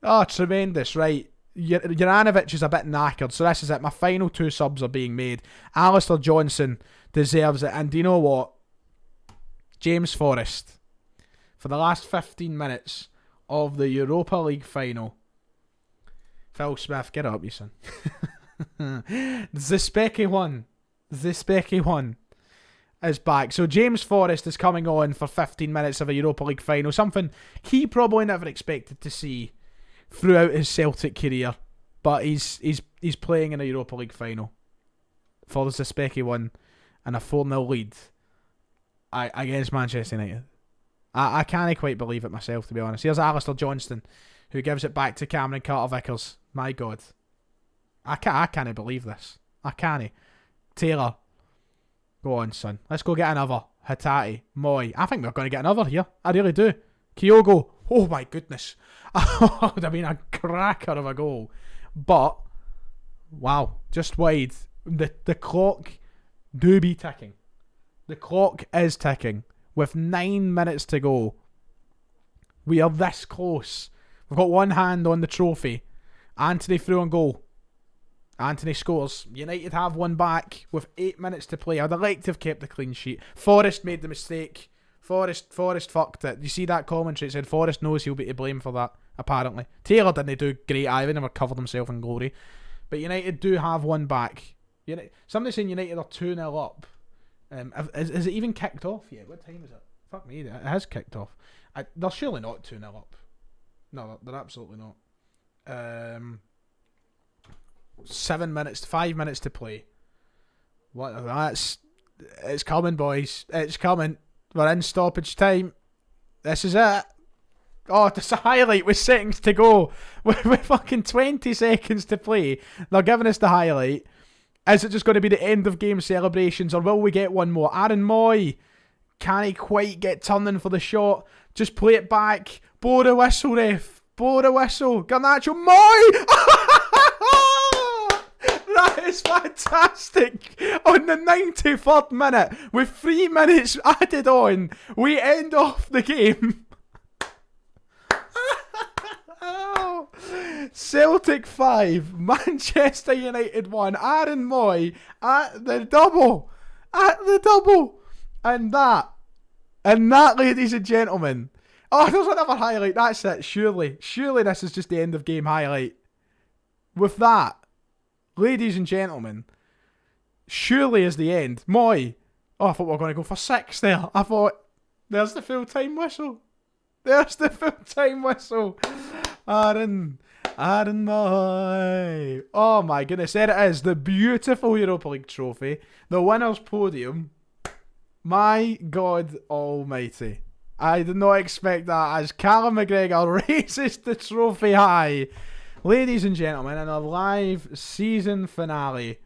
Oh, tremendous. Right. Juranovic is a bit knackered, so this is it. My final two subs are being made. Alistair Johnson deserves it. And do you know what? James Forrest, for the last 15 minutes of the Europa League final. Phil Smith, get up, you son. The specky one is back. So James Forrest is coming on for 15 minutes of a Europa League final. Something he probably never expected to see throughout his Celtic career. But he's playing in a Europa League final for the specky one and a 4-0 lead against Manchester United. I can't quite believe it myself, to be honest. Here's Alistair Johnston, who gives it back to Cameron Carter-Vickers. My God. I can't believe this. I can't. Taylor. Go on, son. Let's go get another. Hatate. Moy. I think we're going to get another here. I really do. Kyogo. Oh my goodness. That would have been a cracker of a goal. But, wow. Just wide. The clock do be ticking. The clock is ticking. With 9 minutes to go. We are this close. We've got one hand on the trophy. Anthony through on goal. Anthony scores. United have one back with 8 minutes to play. I'd have liked to have kept the clean sheet. Forrest made the mistake. Forrest fucked it. You see that commentary? It said Forrest knows he'll be to blame for that, apparently. Taylor didn't do great either. Never covered himself in glory. But United do have one back. Somebody's saying United are 2-0 up. Is it even kicked off yet? What time is it? Fuck me, it has kicked off. They're surely not 2-0 up. No, they're absolutely not. 7 minutes, 5 minutes to play. It's coming, boys. It's coming. We're in stoppage time. This is it. Oh, it's a highlight with seconds to go. With fucking 20 seconds to play. They're giving us the highlight. Is it just going to be the end of game celebrations, or will we get one more? Aaron Moy, can he quite get turning for the shot? Just play it back. Blow the whistle, ref. Blow the whistle. Garnacho Moy! That is fantastic. On the 93rd minute, with 3 minutes added on, we end off the game. Celtic 5, Manchester United 1. Aaron Moy at the double. And that, ladies and gentlemen. Oh, there's another highlight. That's it. Surely this is just the end of game highlight. With that, ladies and gentlemen, surely is the end. Moy. Oh, I thought we were going to go for 6 there. I thought, there's the full-time whistle. Aaron Moy. Oh my goodness, there it is. The beautiful Europa League trophy. The winner's podium. My God almighty. I did not expect that as Callum McGregor raises the trophy high. Ladies and gentlemen, in a live season finale.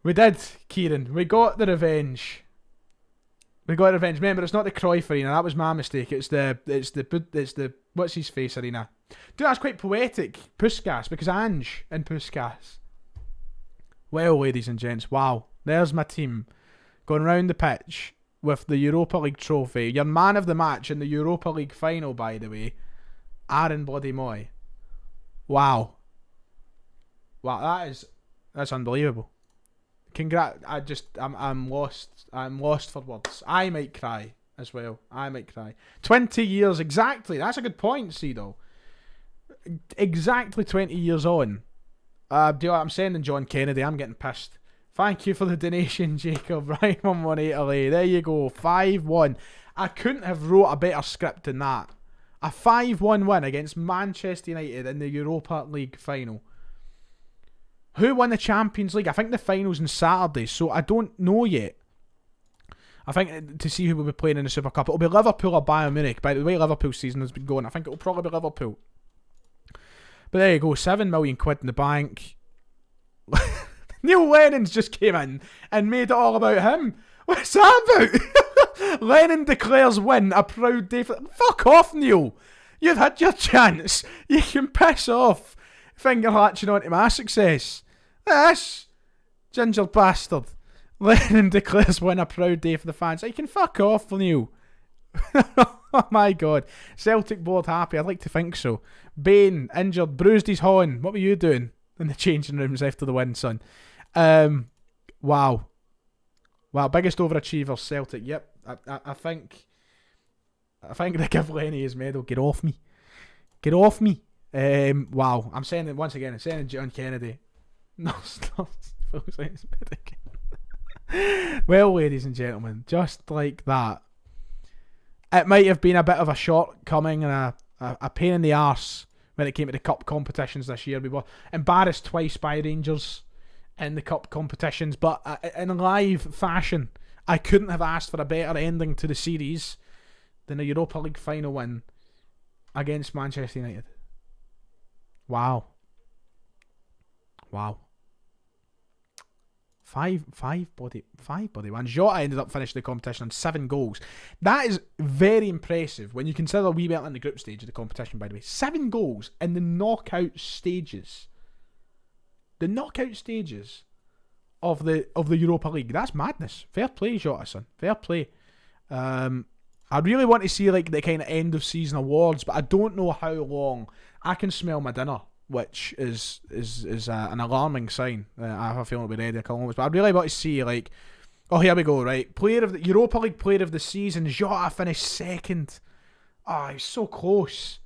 We did, Kieran. We got the revenge. Remember, it's not the Cruyff Arena. That was my mistake. It's the what's his face arena. Dude, that's quite poetic. Puskas, because Ange in Puskas. Well, ladies and gents, wow. There's my team going round the pitch with the Europa League trophy. Your man of the match in the Europa League final, by the way, Aaron Bloody Moy. Wow, that's unbelievable. I'm lost for words. I might cry as well. 20 years exactly. That's a good point, Cedo. Exactly 20 years on. Do you know what? I'm sending John Kennedy. I'm getting pissed. Thank you for the donation, Jacob. Right, 118LA. There you go. 5-1. I couldn't have wrote a better script than that. A 5-1 win against Manchester United in the Europa League final. Who won the Champions League? I think the final's on Saturday, so I don't know yet. I think to see who will be playing in the Super Cup. It'll be Liverpool or Bayern Munich. By the way, Liverpool's season has been going. I think it'll probably be Liverpool. But there you go, 7 million quid in the bank. Neil Lennon's just came in and made it all about him. What's that about? Lennon declares win a proud day for... Fuck off, Neil. You've had your chance. You can piss off. Finger latching onto my success. This ginger bastard. Lennon declares win a proud day for the fans. You can fuck off, Neil. Oh my God. Celtic board happy. I'd like to think so. Bain injured, bruised his horn. What were you doing in the changing rooms after the win, son? Wow, biggest overachiever, Celtic. Yep, I think they give Lenny his medal. Get off me. Wow, I'm saying it once again. I'm saying John Kennedy. No, stop. Well, ladies and gentlemen, just like that, it might have been a bit of a shortcoming and a pain in the arse when it came to the cup competitions this year. We were embarrassed twice by Rangers in the cup competitions, but in live fashion, I couldn't have asked for a better ending to the series than a Europa League final win against Manchester United. Wow. Five body wins. Jota ended up finishing the competition on 7 goals. That is very impressive when you consider we went in the group stage of the competition, by the way. 7 goals in the knockout stages. The knockout stages of the Europa League. That's madness. Fair play, Jota, son. Fair play. I really want to see like the kind of end of season awards, but I don't know how long. I can smell my dinner which is an alarming sign. I have a feeling it'll be ready a couple of months. But I'd really want to see, like, oh, here we go, right? Player of the Europa League Player of the Season, Jota finished second. Oh, he's so close.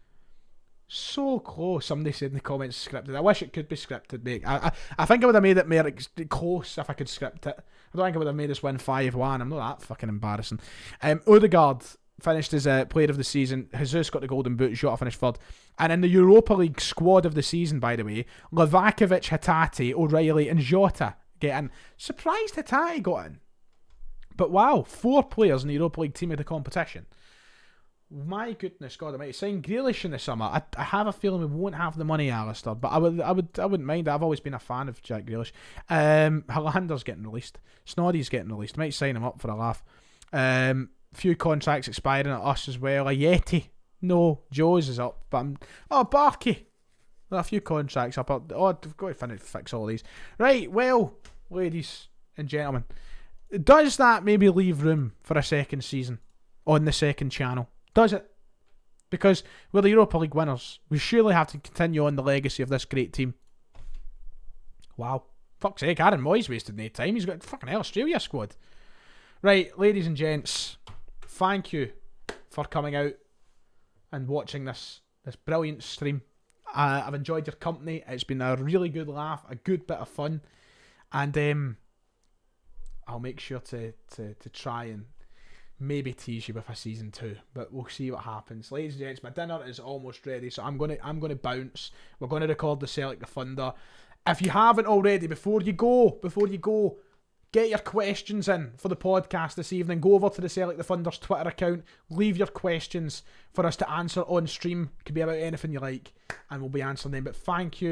So close. Somebody said in the comments scripted. I wish it could be scripted, mate. I think I would have made it more close if I could script it. I don't think I would have made us win 5-1. I'm not that fucking embarrassing. Odegaard finished as Player of the Season. Jesus got the golden boot. Jota finished third. And in the Europa League Squad of the Season, by the way, Livakovic, Hatate, O'Reilly and Jota get in. Surprised Hatate got in. But wow, 4 players in the Europa League team of the competition. My goodness, God almighty. Sign Grealish in the summer. I have a feeling we won't have the money, Alistair, but I wouldn't mind. I've always been a fan of Jack Grealish. Holander's getting released. Snoddy's getting released. I might sign him up for a laugh. Few contracts expiring at us as well. Ayeti. No, Joe's is up. But Barkey. A few contracts up. I've got to fix all these. Right, well, ladies and gentlemen, does that maybe leave room for a second season on the second channel? Does it? Because we're the Europa League winners. We surely have to continue on the legacy of this great team. Wow. Fuck's sake, Aaron Moyes wasted no time. He's got fucking hell Australia squad. Right, ladies and gents, thank you for coming out and watching this brilliant stream. I've enjoyed your company. It's been a really good laugh, a good bit of fun. And I'll make sure to try and maybe tease you with a season 2, but we'll see what happens. Ladies and gents, my dinner is almost ready, so I'm gonna bounce. We're gonna record the Celtic the Thunder. If you haven't already, before you go, get your questions in for the podcast this evening. Go over to the Celtic the Thunder's Twitter account, leave your questions for us to answer on stream. Could be about anything you like, and we'll be answering them. But thank you